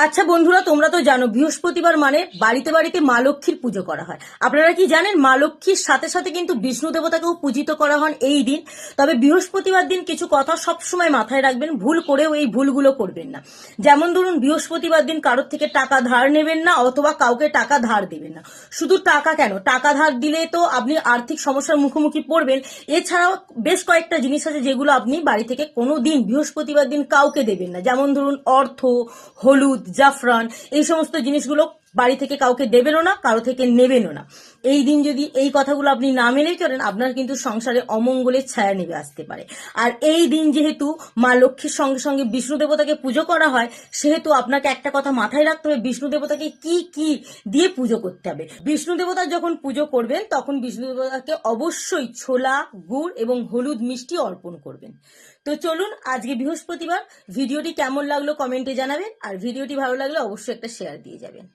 আচ্ছা বন্ধুরা, তোমরা তো জানো বৃহস্পতিবার মানে বাড়িতে বাড়িতে মা লক্ষ্মীর পুজো করা হয়। আপনারা কি জানেন মা লক্ষ্মীর সাথে সাথে কিন্তু বিষ্ণু দেবতাকেও পূজিত করা হয় এই দিন। তবে বৃহস্পতিবার দিন কিছু কথা সবসময় মাথায় রাখবেন, ভুল করেও এই ভুলগুলো করবেন না। যেমন ধরুন, বৃহস্পতিবার দিন কারোর থেকে টাকা ধার নেবেন না, অথবা কাউকে টাকা ধার দেবেন না। শুধু টাকা কেন, টাকা ধার দিলে তো আপনি আর্থিক সমস্যার মুখোমুখি পড়বেন। এছাড়াও বেশ কয়েকটা জিনিস আছে যেগুলো আপনি বাড়ি থেকে কোনো দিন বৃহস্পতিবার দিন কাউকে দেবেন না। যেমন ধরুন অর্থ, হলুদ, জাফরান, এই সমস্ত জিনিসগুলো বাড়ি থেকে কাউকে দেবেনও না, কারো থেকে নেবেনও না। এই দিন যদি এই কথাগুলো আপনি না মেনেই চলেন, আপনার কিন্তু সংসারে অমঙ্গলের ছায়া নেমে আসতে পারে। আর এই দিন যেহেতু মা লক্ষ্মীর সঙ্গে সঙ্গে বিষ্ণু দেবতাকে পুজো করা হয়, সেহেতু আপনাকে একটা কথা মাথায় রাখতে হবে, বিষ্ণু দেবতাকে কি কি দিয়ে পুজো করতে হবে। বিষ্ণু দেবতার যখন পুজো করবেন তখন বিষ্ণু দেবতাকে অবশ্যই ছোলা, গুড় এবং হলুদ মিষ্টি অর্পণ করবেন। তো চলুন, আজকে বৃহস্পতিবার ভিডিওটি কেমন লাগলো কমেন্টে জানাবেন, আর ভিডিওটি ভালো লাগলে অবশ্যই একটা শেয়ার দিয়ে যাবেন।